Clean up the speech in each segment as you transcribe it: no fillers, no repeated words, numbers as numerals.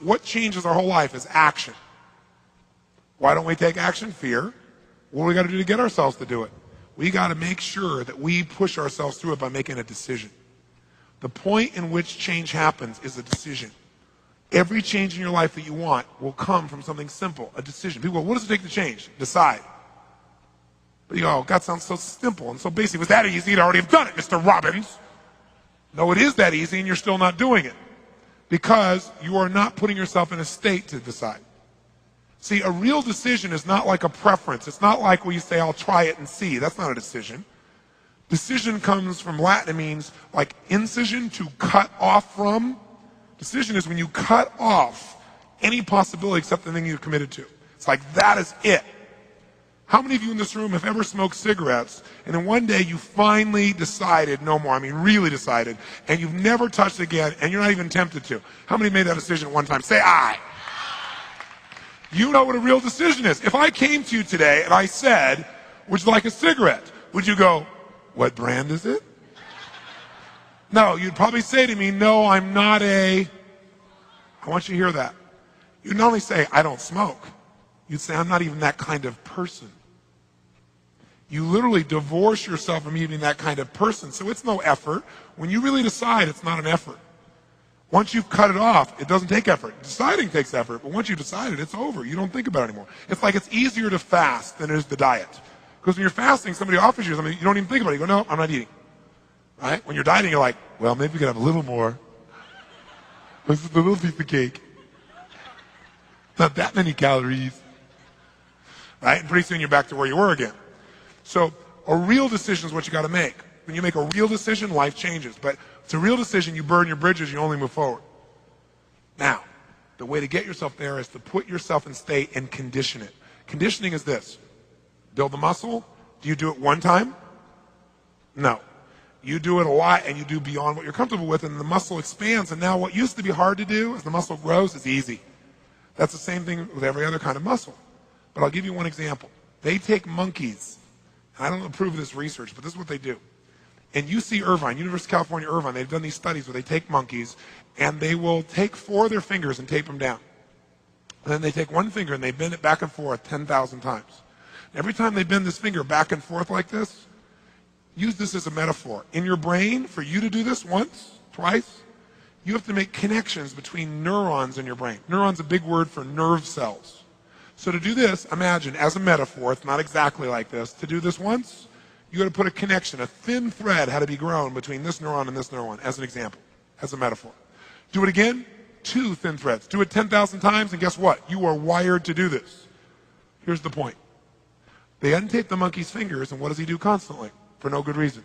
what changes our whole life is action. Why don't we take action? Fear. What do we got to do to get ourselves to do it? We got to make sure that we push ourselves through it by making a decision. The point in which change happens is a decision. Every change in your life that you want will come from something simple, a decision. People go, what does it take to change? Decide. But you go, oh, God sounds so simple and so basic. It was that easy, you'd already have done it, Mr. Robbins. No, it is that easy and you're still not doing it because you are not putting yourself in a state to decide. See, a real decision is not like a preference. It's not like where you say, I'll try it and see. That's not a decision. Decision comes from Latin. It means like incision, to cut off from. Decision is when you cut off any possibility except the thing you're committed to. It's like that is it. How many of you in this room have ever smoked cigarettes and then one day you finally decided no more, I mean really decided, and you've never touched it again and you're not even tempted to? How many made that decision at one time? Say aye. You know what a real decision is. If I came to you today and I said, would you like a cigarette? Would you go, what brand is it? No, you'd probably say to me, no, I'm not I want you to hear that. You'd not only say, I don't smoke. You'd say, I'm not even that kind of person. You literally divorce yourself from even that kind of person. So it's no effort. When you really decide, it's not an effort. Once you've cut it off, it doesn't take effort. Deciding takes effort, but once you've decided, it's over. You don't think about it anymore. It's like it's easier to fast than it is to diet. Because when you're fasting, somebody offers you something, you don't even think about it. You go, no, I'm not eating. Right? When you're dieting, you're like, well, maybe we could have a little more. This is a little piece of cake. Not that many calories. Right? And pretty soon you're back to where you were again. So a real decision is what you got to make. When you make a real decision, life changes. But it's a real decision, you burn your bridges, you only move forward. Now, the way to get yourself there is to put yourself in state and condition it. Conditioning is this. Build the muscle. Do you do it one time? No. You do it a lot and you do beyond what you're comfortable with and the muscle expands, and now what used to be hard to do as the muscle grows is easy. That's the same thing with every other kind of muscle. But I'll give you one example. They take monkeys. I don't approve of this research, but this is what they do. And UC Irvine, University of California, Irvine, they've done these studies where they take monkeys and they will take 4 of their fingers and tape them down. And then they take one finger and they bend it back and forth 10,000 times. Every time they bend this finger back and forth like this, use this as a metaphor. In your brain, for you to do this once, twice, you have to make connections between neurons in your brain. Neuron's a big word for nerve cells. So to do this, imagine, as a metaphor, it's not exactly like this, to do this once, you got to put a connection, a thin thread had to be grown between this neuron and this neuron, as an example, as a metaphor. Do it again, 2 thin threads. Do it 10,000 times, and guess what? You are wired to do this. Here's the point. They untape the monkey's fingers, and what does he do constantly? For no good reason.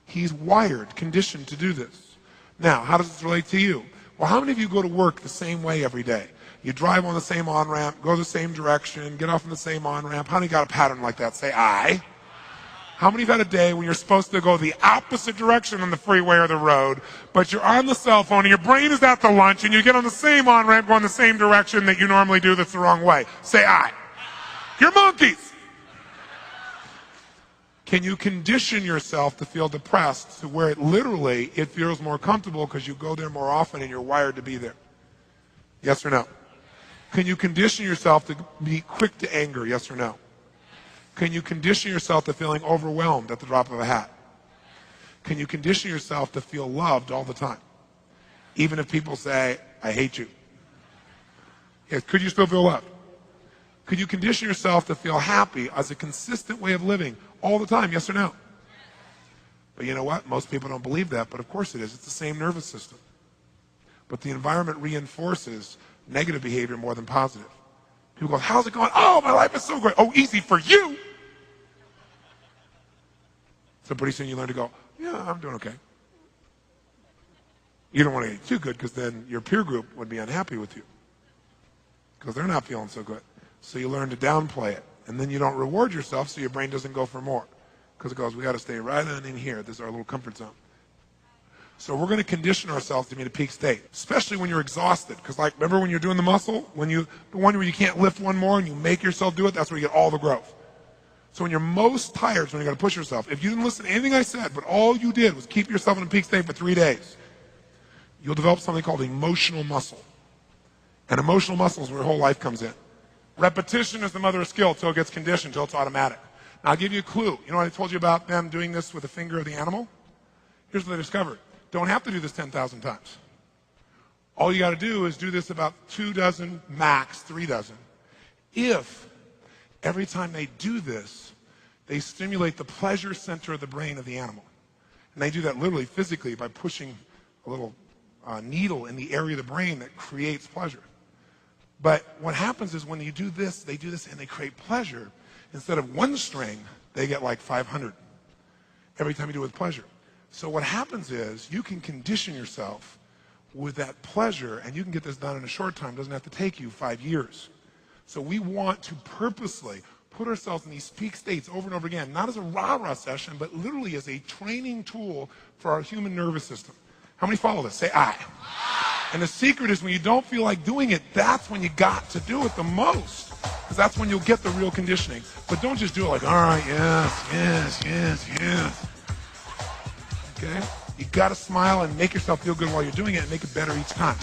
He's wired, conditioned to do this. Now, how does this relate to you? Well, how many of you go to work the same way every day? You drive on the same on-ramp, go the same direction, get off on the same on-ramp. How many got a pattern like that? Say, I. How many have had a day when you're supposed to go the opposite direction on the freeway or the road, but you're on the cell phone and your brain is at the lunch and you get on the same on-ramp going the same direction that you normally do that's the wrong way? Say, I. You're monkeys. Can you condition yourself to feel depressed to where it literally, it feels more comfortable because you go there more often and you're wired to be there? Yes or no? Can you condition yourself to be quick to anger? Yes or no? Can you condition yourself to feeling overwhelmed at the drop of a hat? Can you condition yourself to feel loved all the time? Even if people say, I hate you. Yes, could you still feel loved? Could you condition yourself to feel happy as a consistent way of living all the time? Yes or no? But you know what? Most people don't believe that, but of course it is. It's the same nervous system. But the environment reinforces negative behavior more than positive. People go, how's it going? Oh, my life is so great. Oh, easy for you. So pretty soon you learn to go, yeah, I'm doing okay. You don't want to get too good because then your peer group would be unhappy with you because they're not feeling so good. So you learn to downplay it. And then you don't reward yourself so your brain doesn't go for more. Because it goes, we got to stay right on in here. This is our little comfort zone. So we're going to condition ourselves to be in a peak state, especially when you're exhausted. Because like, remember when you're doing the muscle? The one where you can't lift one more and you make yourself do it, that's where you get all the growth. So when you're most tired is when you got to push yourself. If you didn't listen to anything I said, but all you did was keep yourself in a peak state for 3 days, you'll develop something called emotional muscle. And emotional muscles where your whole life comes in. Repetition is the mother of skill until it gets conditioned, until it's automatic. Now, I'll give you a clue. You know what I told you about them doing this with the finger of the animal? Here's what they discovered. Don't have to do this 10,000 times. All you got to do is do this about 2 dozen, max 3 dozen. If every time they do this, they stimulate the pleasure center of the brain of the animal. And they do that literally physically by pushing a little needle in the area of the brain that creates pleasure. But what happens is when you do this, they do this and they create pleasure. Instead of 1 string, they get like 500 every time you do it with pleasure. So what happens is you can condition yourself with that pleasure, and you can get this done in a short time. It doesn't have to take you 5 years. So we want to purposely put ourselves in these peak states over and over again, not as a rah-rah session, but literally as a training tool for our human nervous system. How many follow this? Say aye. And the secret is when you don't feel like doing it, that's when you got to do it the most. Because that's when you'll get the real conditioning. But don't just do it like, all right, yes, yes, yes, yes. Okay? You got to smile and make yourself feel good while you're doing it and make it better each time.